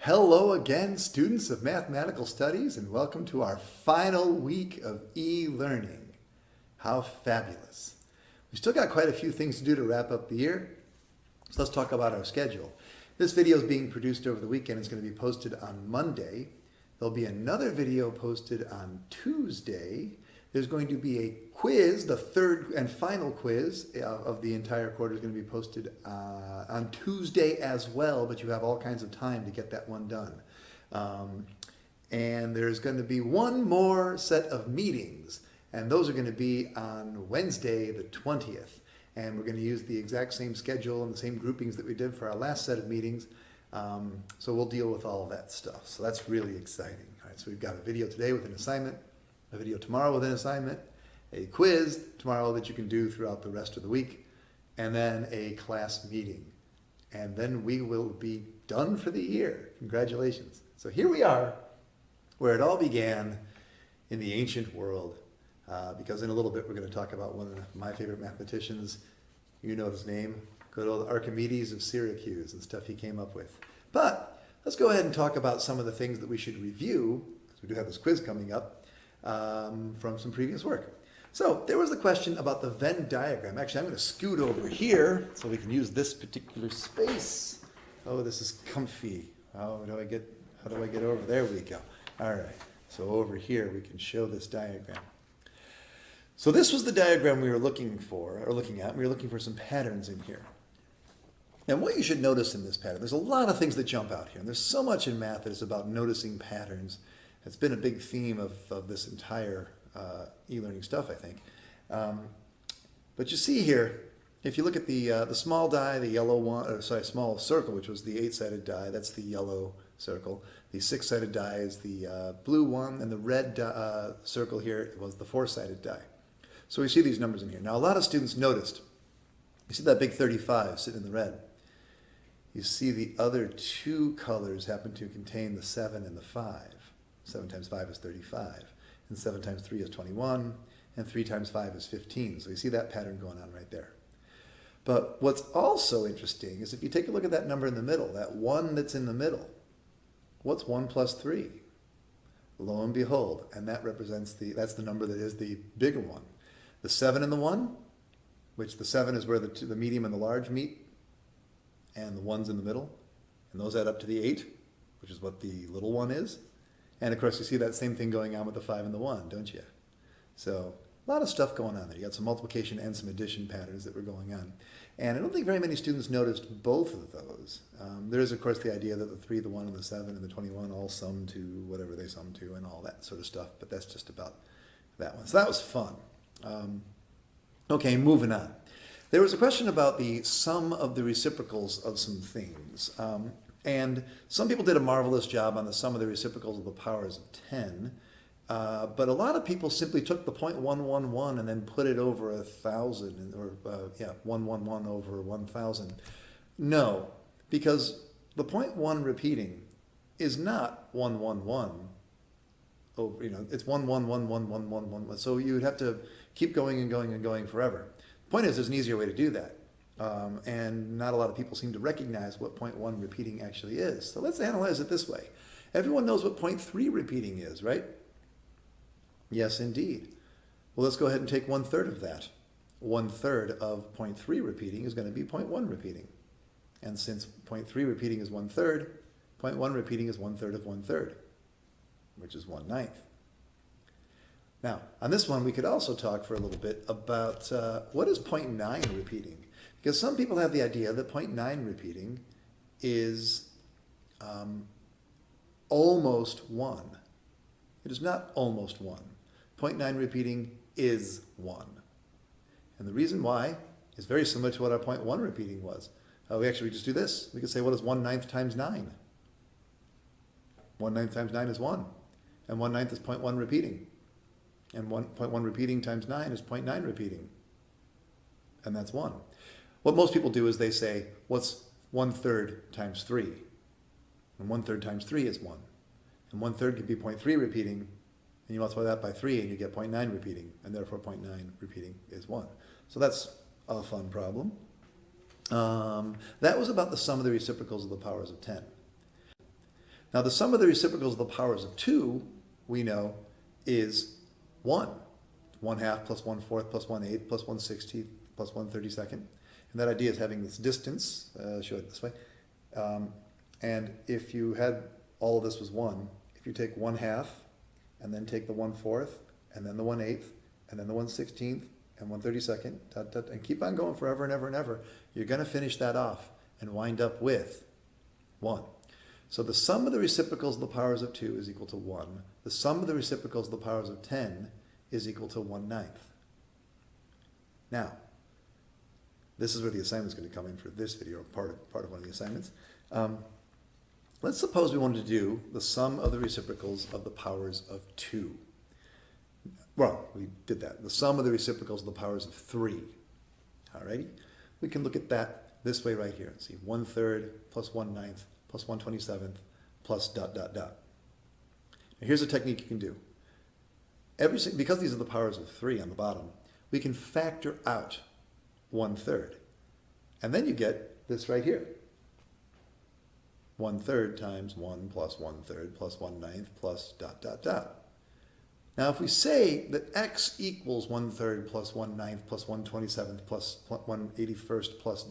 Hello again, students of mathematical studies, and welcome to our final week of e-learning. How fabulous. We still got quite a few things to do to wrap up the year, so let's talk about our schedule. This video is being produced over the weekend. It's going to be posted on Monday. There'll be another video posted on Tuesday. There's going to be a quiz, the third and final quiz of the entire quarter is going to be posted on Tuesday as well, but you have all kinds of time to get that one done. And there's going to be one more set of meetings, and those are going to be on Wednesday the 20th. And we're going to use the exact same schedule and the same groupings that we did for our last set of meetings. So we'll deal with all of that stuff. So that's really exciting. All right, so we've got a video today with an assignment, a video tomorrow with an assignment, a quiz tomorrow that you can do throughout the rest of the week, and then a class meeting. And then we will be done for the year. Congratulations. So here we are, where it all began in the ancient world. Because in a little bit we're going to talk about one of my favorite mathematicians. You know his name, good old Archimedes of Syracuse and stuff he came up with. But let's go ahead and talk about some of the things that we should review, because we do have this quiz coming up, from some previous work. So there was the question about the Venn diagram. Actually, I'm going to scoot over here so we can use this particular space. Oh, this is comfy. How do I get over? There we go. All right. So over here we can show this diagram. So this was the diagram we were looking at. We were looking for some patterns in here. And what you should notice in this pattern, there's a lot of things that jump out here. And there's so much in math that is about noticing patterns. It's been a big theme of this entire e-learning stuff, I think. But you see here, if you look at the small die, the yellow one, or sorry, small circle, which was the 8-sided die, that's the yellow circle. The 6-sided die is the blue one, and the red circle here was the 4-sided die. So we see these numbers in here. Now, a lot of students noticed, you see that big 35 sitting in the red. You see the other two colors happen to contain the 7 and the 5. 7 times 5 is 35, and 7 times 3 is 21, and 3 times 5 is 15. So you see that pattern going on right there. But what's also interesting is if you take a look at that number in the middle, that 1 that's in the middle, what's 1 plus 3? Lo and behold, and that represents that's the number that is the bigger one. The 7 and the 1, which the 7 is where the medium and the large meet, and the 1's in the middle, and those add up to the 8, which is what the little one is. And of course, you see that same thing going on with the 5 and the 1, don't you? So a lot of stuff going on there. You got some multiplication and some addition patterns that were going on. And I don't think very many students noticed both of those. There is, of course, the idea that the 3, the 1, and the 7, and the 21 all sum to whatever they sum to and all that sort of stuff. But that's just about that one. So that was fun. Okay, moving on. There was a question about the sum of the reciprocals of some things. And some people did a marvelous job on the sum of the reciprocals of the powers of 10. But a lot of people simply took the 0.111 and then put it over 1,000, or 111 over 1,000. No, because the 0.1 repeating is not 111. Oh, it's 1111111. So you would have to keep going and going and going forever. The point is, there's an easier way to do that. And not a lot of people seem to recognize what 0.1 repeating actually is. So let's analyze it this way. Everyone knows what 0.3 repeating is, right? Yes, indeed. Well, let's go ahead and take 1/3 of that. 1/3 of 0.3 repeating is going to be 0.1 repeating. And since 0.3 repeating is 1/3, 0.1 repeating is 1/3 of 1/3, which is 1/9. Now, on this one, we could also talk for a little bit about what is 0.9 repeating. Because some people have the idea that 0.9 repeating is almost 1. It is not almost 1. 0.9 repeating is 1. And the reason why is very similar to what our 0.1 repeating was. We just do this. We could say, what is 1/9 times 9? 1/9 times 9 is 1. And 1/9 is 0.1 repeating. And 1.1 repeating times 9 is 0.9 repeating. And that's 1. What most people do is they say, what's 1/3 times 3? And 1/3 times 3 is 1. And 1/3 can be 0.3 repeating, and you multiply that by 3 and you get 0.9 repeating, and therefore 0.9 repeating is 1. So that's a fun problem. That was about the sum of the reciprocals of the powers of 10. Now the sum of the reciprocals of the powers of 2, we know, is 1. 1/2 plus 1/4 plus 1/8 plus 1/60 plus 1/32. And that idea is having this distance, show it this way. And if you had all of this was 1, if you take 1/2 and then take the 1/4 and then the 1/8 and then the 1/16 and 1/32, and keep on going forever and ever and ever, you're going to finish that off and wind up with 1. So the sum of the reciprocals of the powers of 2 is equal to 1. The sum of the reciprocals of the powers of 10 is equal to 1/9. Now, this is where the assignment is going to come in for this video, part of one of the assignments. Let's suppose we wanted to do the sum of the reciprocals of the powers of 2. Well, we did that. The sum of the reciprocals of the powers of 3. Alrighty? We can look at that this way right here. See, 1/3 plus 1/9 plus 1/27 plus ... Now here's a technique you can do. Because these are the powers of 3 on the bottom, we can factor out 1/3. And then you get this right here. 1/3 times 1 plus 1/3 plus 1/9 plus ... Now if we say that x equals 1/3 plus 1/9 plus 1/27 plus 1/81 plus ...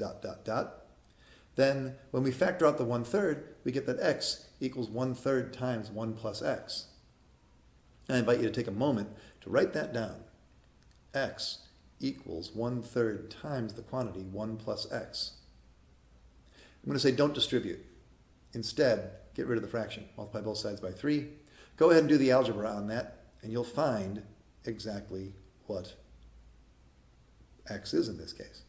then when we factor out the 1/3, we get that x equals 1/3 times 1 plus x. And I invite you to take a moment to write that down. X equals 1/3 times the quantity 1 plus x. I'm going to say don't distribute. Instead, get rid of the fraction. Multiply both sides by 3. Go ahead and do the algebra on that, and you'll find exactly what x is in this case.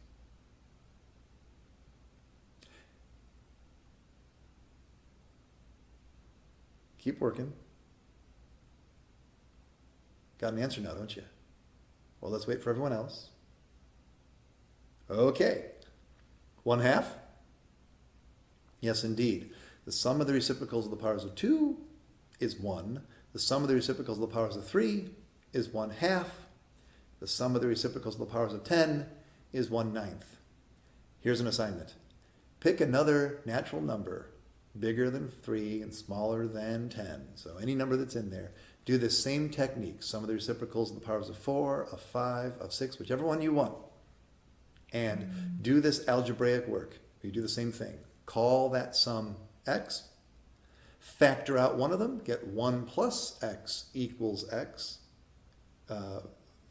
Keep working. Got an answer now, don't you? Well, let's wait for everyone else. Okay. 1/2? Yes, indeed. The sum of the reciprocals of the powers of 2 is 1. The sum of the reciprocals of the powers of 3 is 1/2. The sum of the reciprocals of the powers of 10 is 1/9. Here's an assignment. Pick another natural number bigger than 3 and smaller than 10. So any number that's in there. Do this same technique. Sum of the reciprocals of the powers of 4, of 5, of 6, whichever one you want. And do this algebraic work. You do the same thing. Call that sum x. Factor out one of them. Get 1 plus x equals x.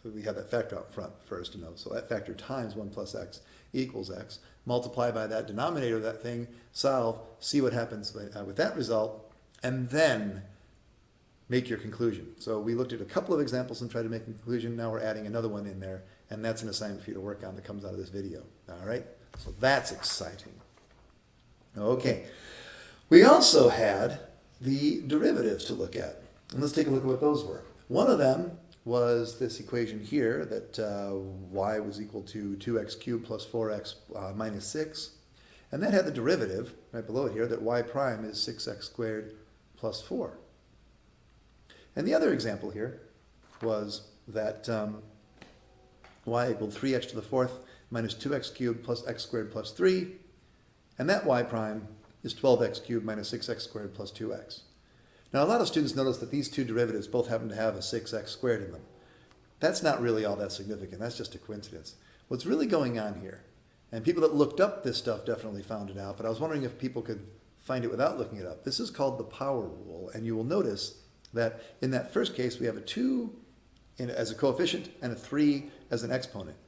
We have that factor out front first, so that factor times 1 plus x equals x. Multiply by that denominator of that thing, solve, see what happens with that result, and then make your conclusion. So we looked at a couple of examples and tried to make a conclusion. Now we're adding another one in there, and that's an assignment for you to work on that comes out of this video. All right? So that's exciting. Okay. We also had the derivatives to look at. And let's take a look at what those were. One of them was this equation here that y was equal to 2x cubed plus 4x minus 6. And that had the derivative right below it here that y prime is 6x squared plus 4. And the other example here was that y equaled 3x to the 4th minus 2x cubed plus x squared plus 3. And that y prime is 12x cubed minus 6x squared plus 2x. Now, a lot of students notice that these two derivatives both happen to have a 6x squared in them. That's not really all that significant. That's just a coincidence. What's really going on here, and people that looked up this stuff definitely found it out, but I was wondering if people could find it without looking it up. This is called the power rule, and you will notice that in that first case, we have a 2 as a coefficient and a 3 as an exponent.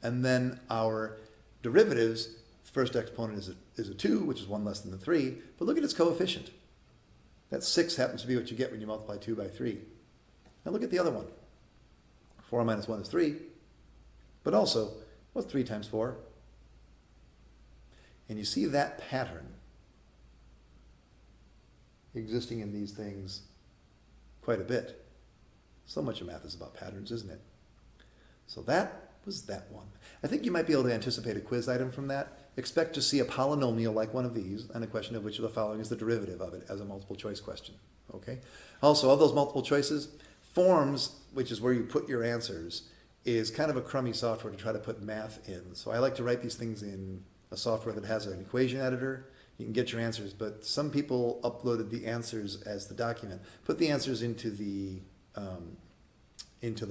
And then our derivatives, first exponent is a 2, which is 1 less than the 3, but look at its coefficient. That 6 happens to be what you get when you multiply 2 by 3. Now look at the other one. 4 minus 1 is 3. But also, what's 3 times 4? And you see that pattern existing in these things quite a bit. So much of math is about patterns, isn't it? So that was that one. I think you might be able to anticipate a quiz item from that. Expect to see a polynomial like one of these and a question of which of the following is the derivative of it as a multiple choice question. Okay. Also, of those multiple choices, forms, which is where you put your answers, is kind of a crummy software to try to put math in. So I like to write these things in a software that has an equation editor. You can get your answers, but some people uploaded the answers as the document. Put the answers into the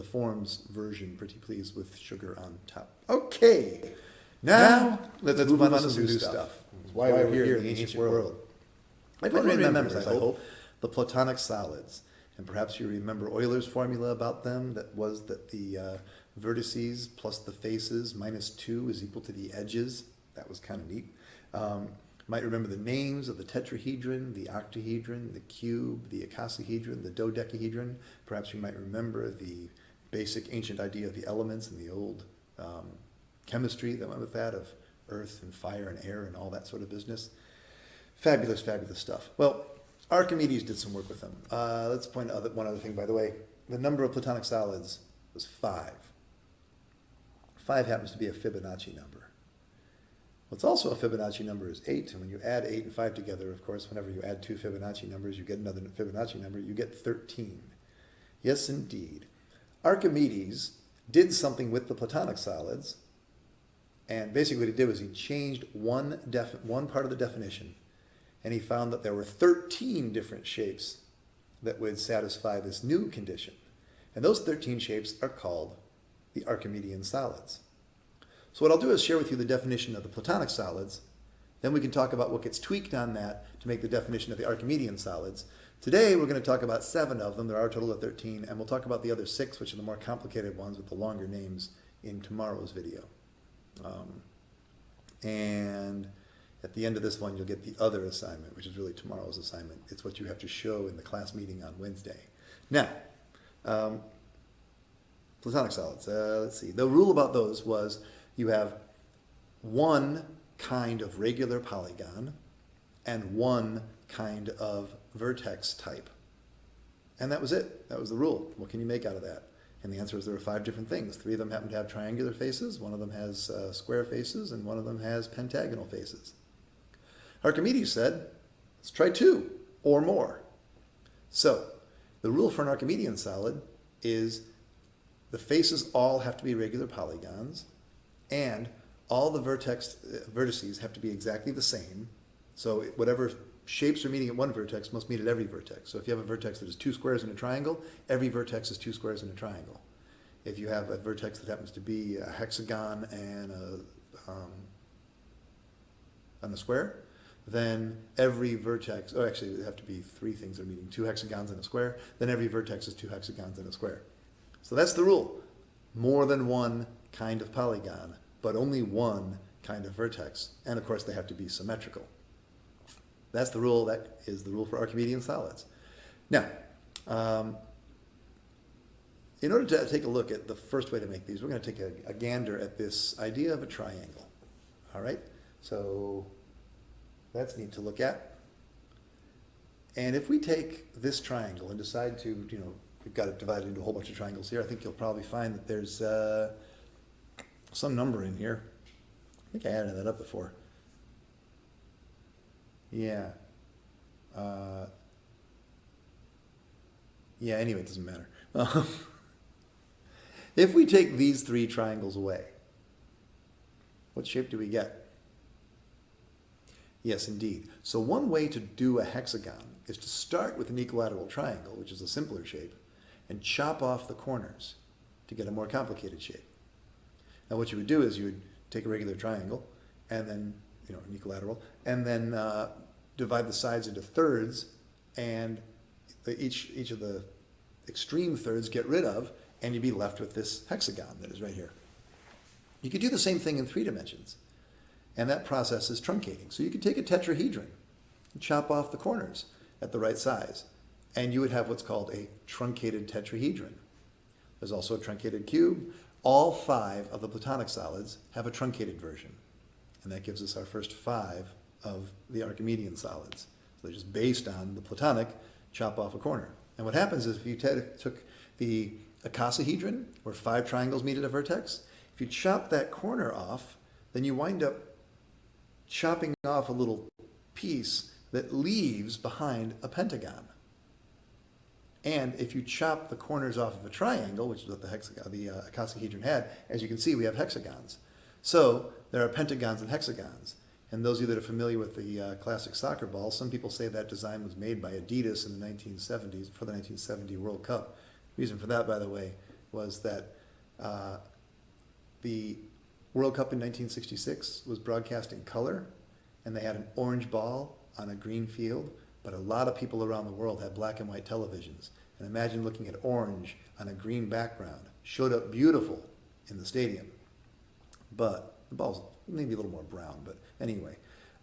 forms version, pretty please, with sugar on top. Okay, now let's move on to some new stuff. Why we're here in the ancient world. Everyone remembers, I hope, the Platonic solids. And perhaps you remember Euler's formula about them, that was that the vertices plus the faces minus 2 is equal to the edges. That was kind of neat. Might remember the names of the tetrahedron, the octahedron, the cube, the icosahedron, the dodecahedron. Perhaps you might remember the basic ancient idea of the elements and the old chemistry that went with that, of earth and fire and air and all that sort of business. Fabulous, fabulous stuff. Well, Archimedes did some work with them. Let's point out one other thing, by the way. The number of Platonic solids was 5. 5 happens to be a Fibonacci number. What's also a Fibonacci number is 8, and when you add 8 and 5 together, of course, whenever you add 2 Fibonacci numbers, you get another Fibonacci number, you get 13. Yes, indeed. Archimedes did something with the Platonic solids, and basically what he did was he changed one part of the definition, and he found that there were 13 different shapes that would satisfy this new condition. And those 13 shapes are called the Archimedean solids. So what I'll do is share with you the definition of the Platonic solids. Then we can talk about what gets tweaked on that to make the definition of the Archimedean solids. Today we're going to talk about 7 of them. There are a total of 13. And we'll talk about the other 6, which are the more complicated ones with the longer names, in tomorrow's video. And at the end of this one, you'll get the other assignment, which is really tomorrow's assignment. It's what you have to show in the class meeting on Wednesday. Now, Platonic solids. Let's see. The rule about those was you have one kind of regular polygon and one kind of vertex type. And that was it. That was the rule. What can you make out of that? And the answer is there are 5 different things. 3 of them happen to have triangular faces, 1 of them has square faces, and 1 of them has pentagonal faces. Archimedes said, let's try 2 or more. So the rule for an Archimedean solid is the faces all have to be regular polygons, and all the vertices have to be exactly the same. So whatever shapes are meeting at one vertex must meet at every vertex. So if you have a vertex that is 2 squares in a triangle, every vertex is 2 squares in a triangle. If you have a vertex that happens to be a hexagon and a square, then every vertex, oh actually it would have to be 3 things that are meeting, 2 hexagons and a square, then every vertex is 2 hexagons and a square. So that's the rule. More than one kind of polygon, but only one kind of vertex. And of course they have to be symmetrical. That's the rule. That is the rule for Archimedean solids. Now, in order to take a look at the first way to make these, we're going to take a gander at this idea of a triangle. All right? So that's neat to look at. And if we take this triangle and decide to, we've got it divided into a whole bunch of triangles here, I think you'll probably find that there's some number in here. I think I added that up before. Yeah. Yeah, anyway, it doesn't matter. If we take these 3 triangles away, what shape do we get? Yes, indeed. So one way to do a hexagon is to start with an equilateral triangle, which is a simpler shape, and chop off the corners to get a more complicated shape. Now what you would do is you would take a regular triangle, and then, an equilateral, and then divide the sides into thirds, and each of the extreme thirds get rid of, and you'd be left with this hexagon that is right here. You could do the same thing in 3 dimensions, and that process is truncating. So you could take a tetrahedron and chop off the corners at the right size, and you would have what's called a truncated tetrahedron. There's also a truncated cube. All 5 of the Platonic solids have a truncated version, and that gives us our first 5 of the Archimedean solids. So they're just based on the Platonic, chop off a corner. And what happens is if you took the icosahedron, where 5 triangles meet at a vertex, if you chop that corner off, then you wind up chopping off a little piece that leaves behind a pentagon. And if you chop the corners off of a triangle, which is what the icosahedron had, as you can see, we have hexagons. So there are pentagons and hexagons. And those of you that are familiar with the classic soccer ball, some people say that design was made by Adidas in the 1970s for the 1970 World Cup. Reason for that, by the way, was that the World Cup in 1966 was broadcast in color, and they had an orange ball on a green field, but a lot of people around the world had black and white televisions. And imagine looking at orange on a green background. Showed up beautiful in the stadium, but the ball's maybe a little more brown, but anyway,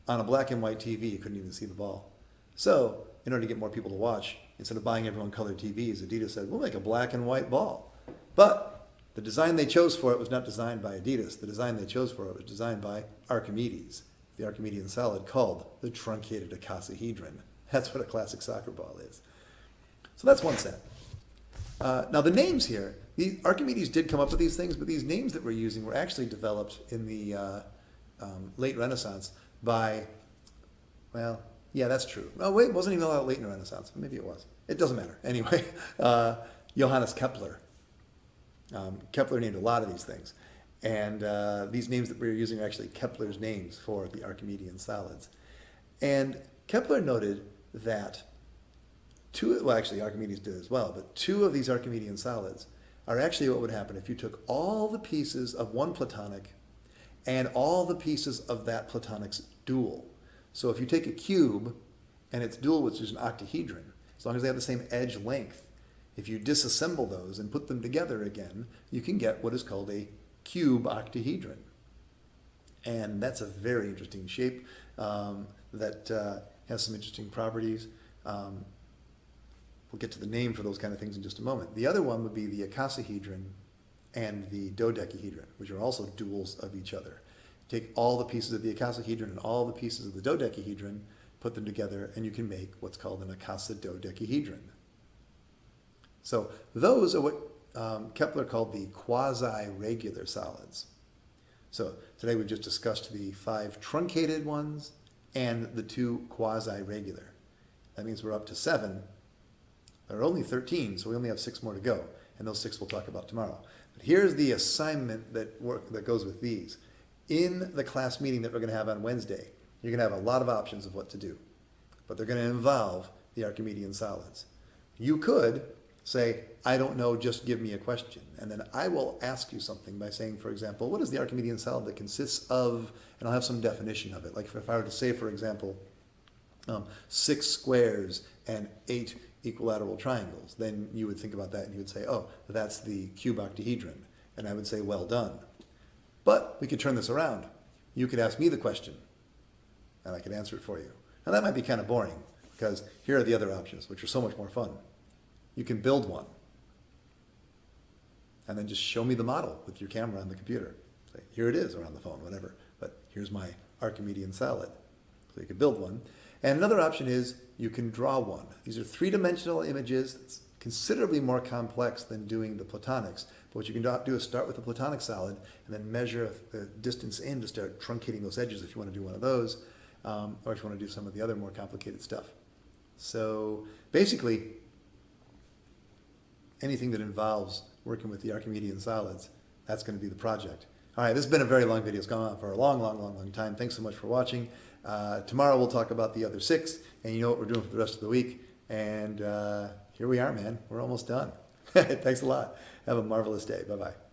on a black and white TV, you couldn't even see the ball. So, in order to get more people to watch, instead of buying everyone colored TVs, Adidas said, we'll make a black and white ball. But the design they chose for it was not designed by Adidas. The design they chose for it was designed by Archimedes, the Archimedean solid called the truncated icosahedron. That's what a classic soccer ball is. So that's one set. Now the names here, Archimedes did come up with these things, but these names that we're using were actually developed in the late Renaissance by, well, yeah, that's true. Oh wait, it wasn't even all late in the Renaissance. Maybe it was. It doesn't matter. Anyway, Johannes Kepler. Kepler named a lot of these things. And these names that we're using are actually Kepler's names for the Archimedean solids. And Kepler noted that actually Archimedes did as well, but two of these Archimedean solids are actually what would happen if you took all the pieces of one platonic and all the pieces of that platonic's dual. So if you take a cube and its dual, which is an octahedron, as long as they have the same edge length, if you disassemble those and put them together again, you can get what is called a cube octahedron. And that's a very interesting shape that has some interesting properties. We'll get to the name for those kind of things in just a moment. The other one would be the icosahedron and the dodecahedron, which are also duals of each other. Take all the pieces of the icosahedron and all the pieces of the dodecahedron, put them together, and you can make what's called an icosahedodecahedron. So those are what Kepler called the quasi-regular solids. So today we've just discussed the 5 truncated ones and the 2 quasi-regular. That means we're up to 7. There are only 13, so we only have 6 more to go, and those 6 we'll talk about tomorrow. But here's the assignment that goes with these. In the class meeting that we're going to have on Wednesday, you're going to have a lot of options of what to do, but they're going to involve the Archimedean solids. You could say, I don't know, just give me a question, and then I will ask you something by saying, for example, what is the Archimedean solid that consists of, and I'll have some definition of it. Like if I were to say, for example, 6 squares and 8 equilateral triangles, then you would think about that and you would say, oh, that's the cube octahedron. And I would say, well done. But we could turn this around. You could ask me the question and I could answer it for you. And that might be kind of boring because here are the other options, which are so much more fun. You can build one and then just show me the model with your camera on the computer. Say, here it is, or on the phone, whatever. But here's my Archimedean solid. So you could build one. And another option is you can draw one. These are 3-dimensional images. It's considerably more complex than doing the platonics. But what you can do is start with the platonic solid and then measure the distance in to start truncating those edges if you want to do one of those, or if you want to do some of the other more complicated stuff. So basically, anything that involves working with the Archimedean solids, that's going to be the project. All right, this has been a very long video. It's gone on for a long time. Thanks so much for watching. Tomorrow we'll talk about the other 6, and you know what we're doing for the rest of the week. And here we are, man. We're almost done. Thanks a lot. Have a marvelous day. Bye-bye.